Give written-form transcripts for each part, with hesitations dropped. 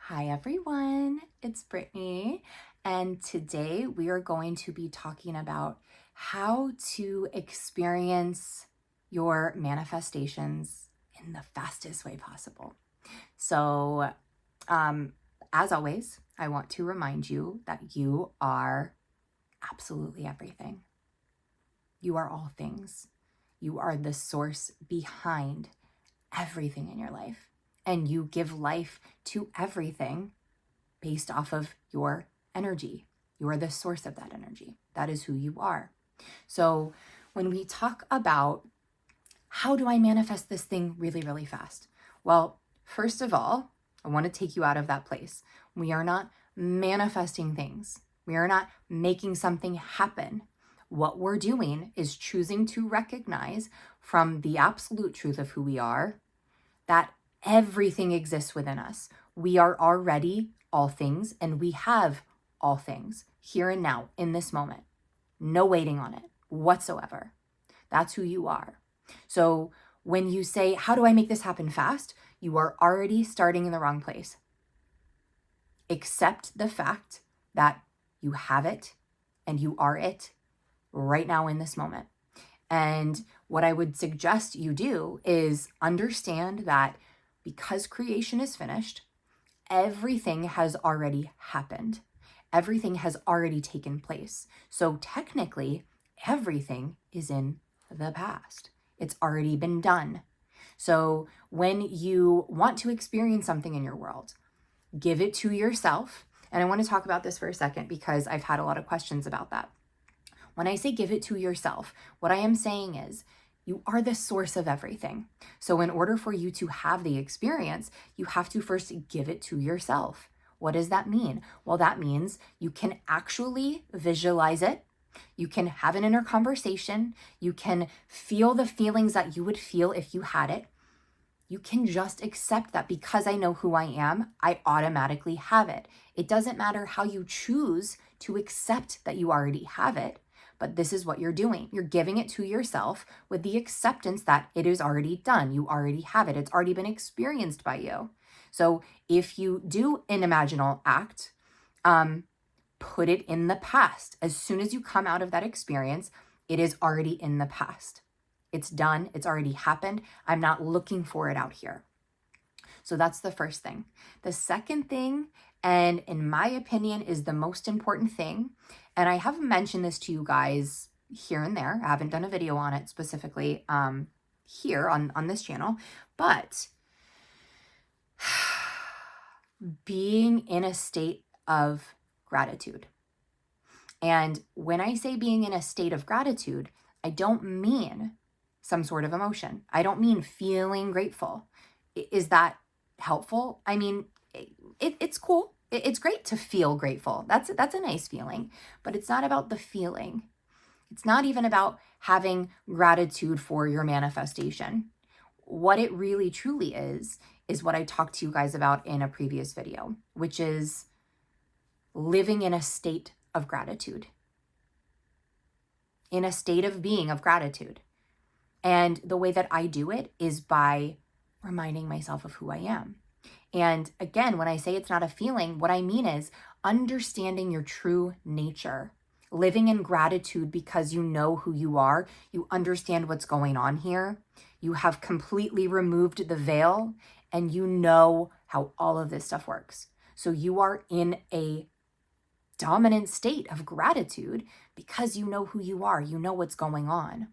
Hi everyone, it's Brittany, and today we are going to be talking about how to experience your manifestations in the fastest way possible. So, um, as always, I want to remind you that you are absolutely everything. You are all things. You are the source behind everything in your life, and you give life to everything based off of your energy. You are the source of that energy. That is who you are. So when we talk about how do I manifest this thing really, really fast? Well, first of all, I want to take you out of that place. We are not manifesting things. We are not making something happen. What we're doing is choosing to recognize from the absolute truth of who we are that everything exists within us. We are already all things, and we have all things here and now in this moment. No waiting on it whatsoever. That's who you are. So when you say, how do I make this happen fast? You are already starting in the wrong place. Accept the fact that you have it and you are it right now in this moment. And what I would suggest you do is understand that because creation is finished, everything has already happened. Everything has already taken place. So technically, everything is in the past. It's already been done. So when you want to experience something in your world, give it to yourself. And I want to talk about this for a second because I've had a lot of questions about that. When I say give it to yourself, what I am saying is you are the source of everything. So in order for you to have the experience, you have to first give it to yourself. What does that mean? Well, that means you can actually visualize it. You can have an inner conversation. You can feel the feelings that you would feel if you had it. You can just accept that because I know who I am, I automatically have it. It doesn't matter how you choose to accept that you already have it. But this is what you're doing. You're giving it to yourself with the acceptance that it is already done. You already have it. It's already been experienced by you. So if you do an imaginal act, put it in the past. As soon as you come out of that experience, it is already in the past. It's done. It's already happened. I'm not looking for it out here. So that's the first thing. The second thing, and in my opinion, is the most important thing, and I have mentioned this to you guys here and there. I haven't done a video on it specifically here on this channel, but being in a state of gratitude. And when I say being in a state of gratitude, I don't mean some sort of emotion. I don't mean feeling grateful. Is that helpful? I mean, it's cool. It's great to feel grateful. That's a nice feeling, but it's not about the feeling. It's not even about having gratitude for your manifestation. What it really truly is what I talked to you guys about in a previous video, which is living in a state of gratitude, in a state of being of gratitude. And the way that I do it is by reminding myself of who I am. And again, when I say it's not a feeling, what I mean is understanding your true nature, living in gratitude because you know who you are, you understand what's going on here, you have completely removed the veil, and you know how all of this stuff works. So you are in a dominant state of gratitude because you know who you are, you know what's going on.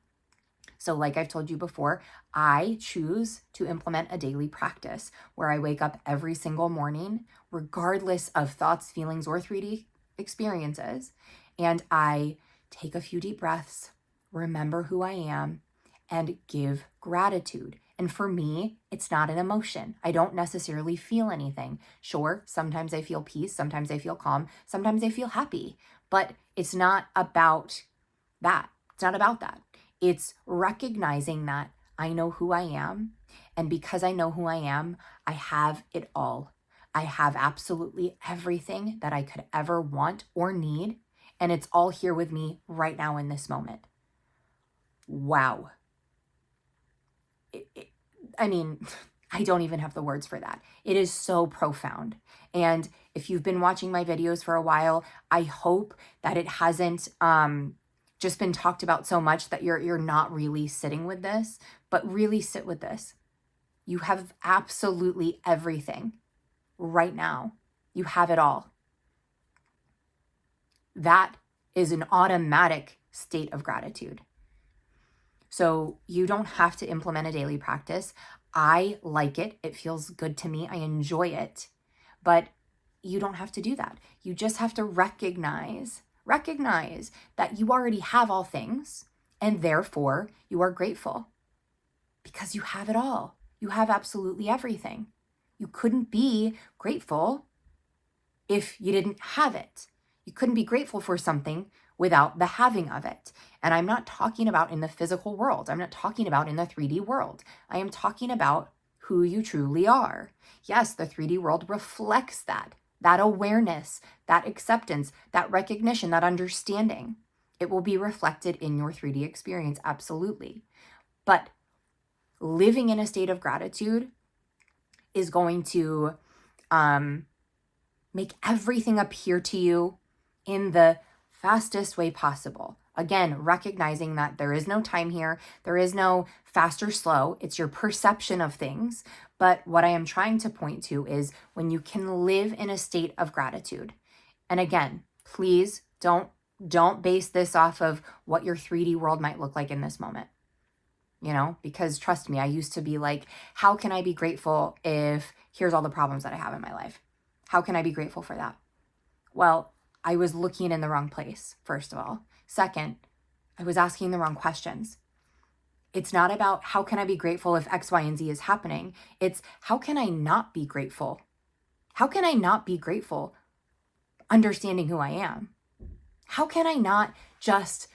So like I've told you before, I choose to implement a daily practice where I wake up every single morning, regardless of thoughts, feelings, or 3D experiences, and I take a few deep breaths, remember who I am, and give gratitude. And for me, it's not an emotion. I don't necessarily feel anything. Sure, sometimes I feel peace, sometimes I feel calm, sometimes I feel happy, but it's not about that. It's not about that. It's recognizing that I know who I am. And because I know who I am, I have it all. I have absolutely everything that I could ever want or need. And it's all here with me right now in this moment. Wow. I mean, I don't even have the words for that. It is so profound. And if you've been watching my videos for a while, I hope that it hasn't just been talked about so much that you're not really sitting with this, but really sit with this. You have absolutely everything right now. You have it all. That is an automatic state of gratitude. So you don't have to implement a daily practice. I like it. It feels good to me. I enjoy it. But you don't have to do that. You just have to recognize that you already have all things, and therefore you are grateful because you have it all. You have absolutely everything. You couldn't be grateful if you didn't have it. You couldn't be grateful for something without the having of it. And I'm not talking about in the physical world. I'm not talking about in the 3D world. I am talking about who you truly are. Yes, the 3D world reflects that awareness, that acceptance, that recognition, that understanding. It will be reflected in your 3D experience, absolutely. But living in a state of gratitude is going to make everything appear to you in the fastest way possible. Again, recognizing that there is no time here. There is no fast or slow. It's your perception of things. But what I am trying to point to is when you can live in a state of gratitude. And again, please don't base this off of what your 3D world might look like in this moment. Because trust me, I used to be like, how can I be grateful if here's all the problems that I have in my life? How can I be grateful for that? Well, I was looking in the wrong place, first of all. Second, I was asking the wrong questions. It's not about how can I be grateful if X, Y, and Z is happening. It's how can I not be grateful? How can I not be grateful understanding who I am? How can I not just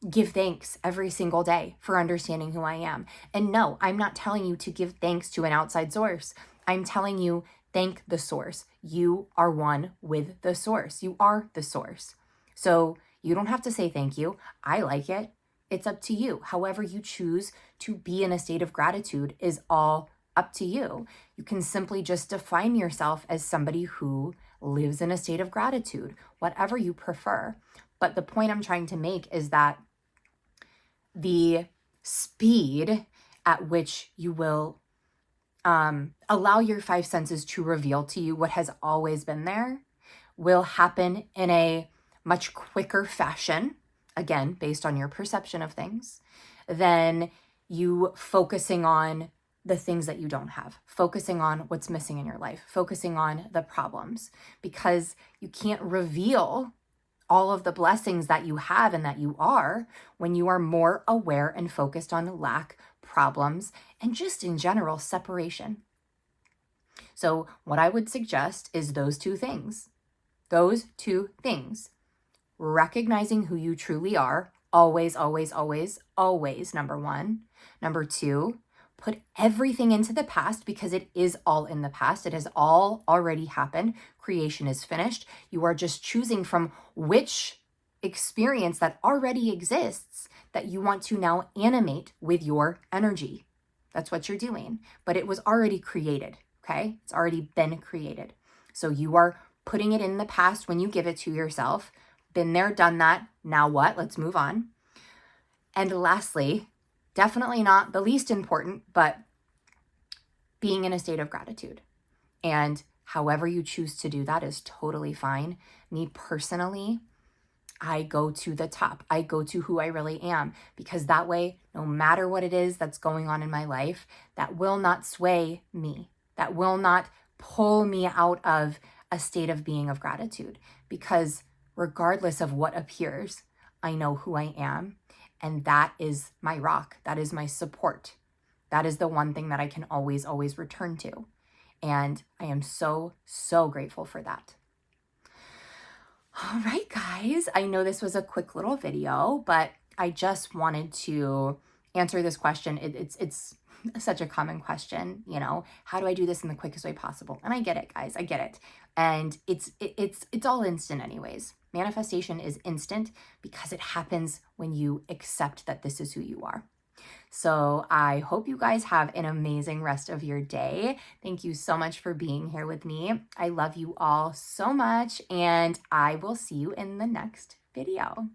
give thanks every single day for understanding who I am? And no, I'm not telling you to give thanks to an outside source. I'm telling you, thank the source. You are one with the source. You are the source. So you don't have to say thank you. I like it. It's up to you. However you choose to be in a state of gratitude is all up to you. You can simply just define yourself as somebody who lives in a state of gratitude, whatever you prefer. But the point I'm trying to make is that the speed at which you will allow your five senses to reveal to you what has always been there will happen in a much quicker fashion, again, based on your perception of things, than you focusing on the things that you don't have, focusing on what's missing in your life, focusing on the problems, because you can't reveal all of the blessings that you have and that you are when you are more aware and focused on lack, problems, and just in general separation. So what I would suggest is those two things. Recognizing who you truly are, always, always, always, always, number one. Number two, put everything into the past because it is all in the past. It has all already happened. Creation is finished. You are just choosing from which experience that already exists that you want to now animate with your energy. That's what you're doing. But it was already created, okay? It's already been created. So you are putting it in the past when you give it to yourself. Been there, done that. Now what? Let's move on. And lastly, definitely not the least important, but being in a state of gratitude. And however you choose to do that is totally fine. Me personally, I go to the top. I go to who I really am, because that way, no matter what it is that's going on in my life, that will not sway me. That will not pull me out of a state of being of gratitude, because regardless of what appears, I know who I am. And that is my rock. That is my support. That is the one thing that I can always, always return to. And I am so, so grateful for that. All right, guys, I know this was a quick little video, but I just wanted to answer this question. It's such a common question, how do I do this in the quickest way possible? And I get it, guys, I get it. And it's all instant anyways. Manifestation is instant because it happens when you accept that this is who you are. So I hope you guys have an amazing rest of your day. Thank you so much for being here with me. I love you all so much, and I will see you in the next video.